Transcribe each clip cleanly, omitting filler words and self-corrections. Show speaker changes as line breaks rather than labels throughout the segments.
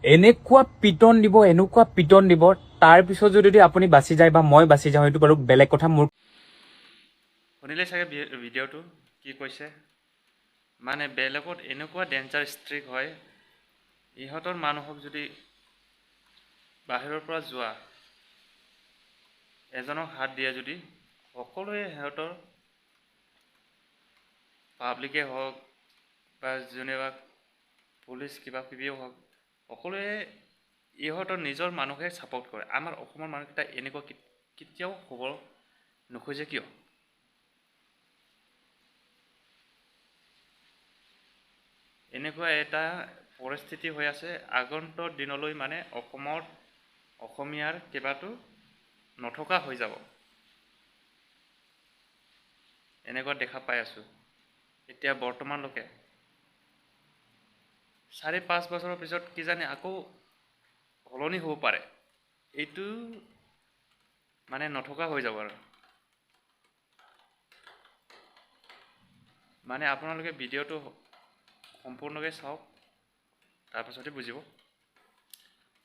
এনেকুৱা পিটন দিব তাৰ পিছত যদি আপুনি বাচি যায় বা মই বাচি যাওঁ সেইটো বাৰু বেলেগ কথা। মোৰ
শুনিলে চাগে ভিডিঅ'টো কি কৈছে, মানে বেলেগত এনেকুৱা ডেঞ্জাৰ ষ্ট্ৰিক হয়, ইহঁতৰ মানুহক যদি বাহিৰৰ পৰা যোৱা এজনক হাত দিয়ে যদি সকলোৱে সিহঁতৰ পাব্লিকে হওক বা যেনিবা পুলিচ কিবা কিবিও হওক সকলোৱে ইহঁতৰ নিজৰ মানুহে ছাপোৰ্ট কৰে। আমাৰ অসমৰ মানুহকেইটা এনেকুৱা কেতিয়াও হ'ব নোখোজে কিয়? এনেকুৱা এটা পৰিস্থিতি হৈ আছে, আগন্তুক দিনলৈ মানে অসমীয়াৰ কিবাটো নথকা হৈ যাব, এনেকুৱা দেখা পাই আছোঁ। এতিয়া বৰ্তমানলৈকে 4-5 বছৰৰ পিছত কিজানি আকৌ সলনি হ'ব পাৰে, এইটো মানে নথকা হৈ যাব আৰু। মানে আপোনালোকে ভিডিঅ'টো সম্পূৰ্ণকৈ চাওক, তাৰপাছতে বুজিব।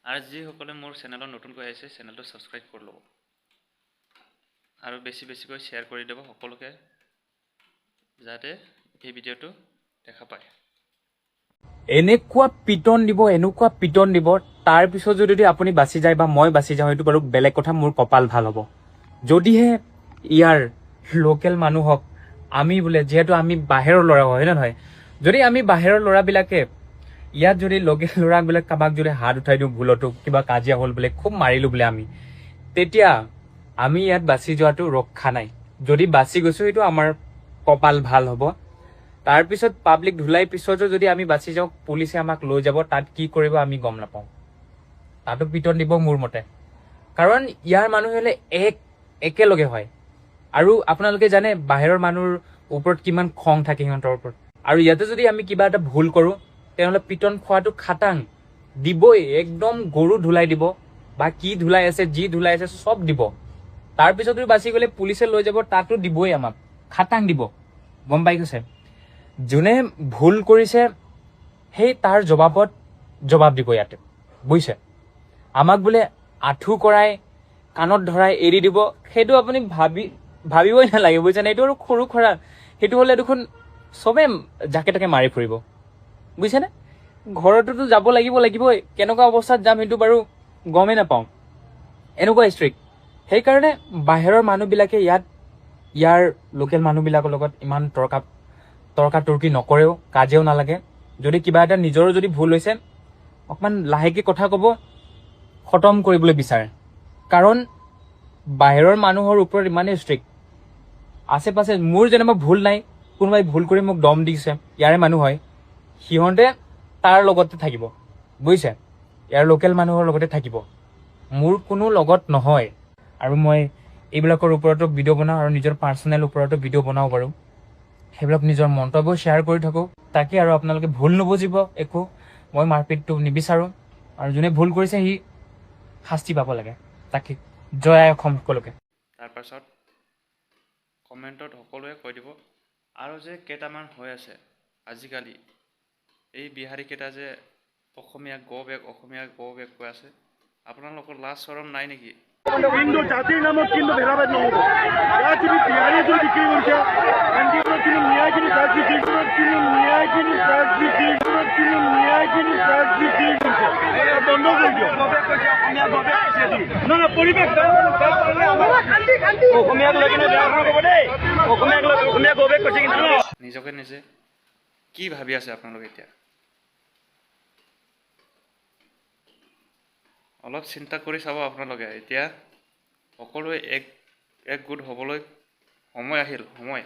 আৰু যিসকলে মোৰ চেনেলত নতুনকৈ আহিছে চেনেলটো ছাবস্ক্ৰাইব কৰি ল'ব আৰু বেছিকৈ শ্বেয়াৰ কৰি দিব সকলোকে, যাতে এই ভিডিঅ'টো দেখা পায়।
এনেকুৱা পিটন দিব তাৰ পিছত যদি আপুনি বাচি যায় বা মই বাচি যাওঁ সেইটো বাৰু বেলেগ কথা। মোৰ কপাল ভাল হ'ব যদিহে ইয়াৰ লোকেল মানুহক আমি বোলে, যিহেতু আমি বাহিৰৰ ল'ৰা হয় নে নহয়, যদি আমি বাহিৰৰ ল'ৰাবিলাকে ইয়াত যদি লোকেল ল'ৰাবিলাক কাৰোবাক যদি হাত উঠাই দিওঁ ভুলতো, কিবা কাজিয়া হ'ল বোলে, খুব মাৰিলোঁ বোলে আমি, তেতিয়া আমি ইয়াত বাচি যোৱাটো ৰক্ষা নাই। যদি বাচি গৈছোঁ সেইটো আমাৰ কপাল ভাল হ'ব। তাৰপিছত পাব্লিক ধুলাই পিছতো যদি আমি বাচি যাওঁ, পুলিচে আমাক লৈ যাব, তাত কি কৰিব আমি গম নাপাওঁ। তাতো পিটন দিব মোৰ মতে, কাৰণ ইয়াৰ মানুহ হ'লে একেলগে হয়। আৰু আপোনালোকে জানে বাহিৰৰ মানুহৰ ওপৰত কিমান খং থাকে সিহঁতৰ ওপৰত, আৰু ইয়াতে যদি আমি কিবা এটা ভুল কৰোঁ তেনেহ'লে পিটন খোৱাটো খাটাং দিবই, একদম গৰু ধুলাই দিব বা কি ধুলাই আছে, যি ধুলাই আছে চব দিব। তাৰপিছত যদি বাচি গ'লে পুলিচে লৈ যাব, তাতো দিবই, আমাক খাটাং দিব। গম পাই গৈছে? যোনে ভুল কৰিছে সেই তাৰ জবাব দিব ইয়াতে, বুজিছে? আমাক বোলে আঁঠু কৰাই কাণত ধৰাই এৰি দিব, সেইটো আপুনি ভাবিবই নালাগে, বুজিছেনে? এইটো আৰু সৰু খৰা, সেইটো হ'লে দেখোন চবে জাকে তাকে মাৰি ফুৰিব, বুজিছেনে? ঘৰতোতো যাব লাগিবই, কেনেকুৱা অৱস্থাত যাম সেইটো বাৰু গমেই নাপাওঁ, এনেকুৱা ষ্ট্ৰিক্ট। সেইকাৰণে বাহিৰৰ মানুহবিলাকে ইয়াৰ লোকেল মানুহবিলাকৰ লগত ইমান তৰ্কাতৰ্কি নকৰেও, কাজিয়াও নালাগে। যদি কিবা এটা নিজৰো যদি ভুল হৈছে অকণমান লাহেকৈ কথা ক'ব, খতম কৰিবলৈ বিচাৰে। কাৰণ বাহিৰৰ মানুহৰ ওপৰত ইমানেই ষ্ট্ৰিক্ট, আশে পাশে মোৰ যেনিবা ভুল নাই, কোনোবাই ভুল কৰি মোক দম দিছে, ইয়াৰে মানুহ হয়, সিহঁতে তাৰ লগতে থাকিব, বুজিছে? ইয়াৰ লোকেল মানুহৰ লগতে থাকিব, মোৰ কোনো লগত নহয়। আৰু মই এইবিলাকৰ ওপৰতো ভিডিঅ' বনাওঁ আৰু নিজৰ পাৰ্চনেল ওপৰতো ভিডিঅ' বনাওঁ বাৰু, সেইবিলাক নিজৰ মন্তব্য শ্বেয়াৰ কৰি থাকোঁ। তাকে আৰু আপোনালোকে ভুল নুবুজিব একো, মই মাৰপিটটো নিবিচাৰোঁ, আৰু যোনে ভুল কৰিছে সি শাস্তি পাব লাগে। তাকে জয় অসম সকলোকে।
তাৰপাছত কমেণ্টত সকলোৱে কৈ দিব। আৰু যে কেইটামান হৈ আছে আজিকালি, এই বিহাৰীকেইটা যে অসমীয়া গো বেক কৈ আছে, আপোনালোকৰ লাজ শৰম নাই নেকি?
কিন্তু জাতিৰ নামত কিন্তু ভেদাভেদ নহ'ব। ইয়াত যদি বিহাৰী যদি বিক্ৰী কৰিছে, এনডিএফত কিন্তু ন্যায়খিনি জাজ বিক্ৰী কৰিছে, বন্ধ কৰি দিয়ক। নহয়, পৰিৱেশ অসমীয়াক লৈ কিনে বেয়া কথা ক'ব দেই, অসমীয়া গৌবেক কৈছে কিন্তু
নিজকে নিজে কি ভাবি আছে আপোনালোকে? এতিয়া অলপ চিন্তা কৰি চাব আপোনালোকে। এতিয়া সকলোৱে একগোট হ'বলৈ সময় আহিল, সময়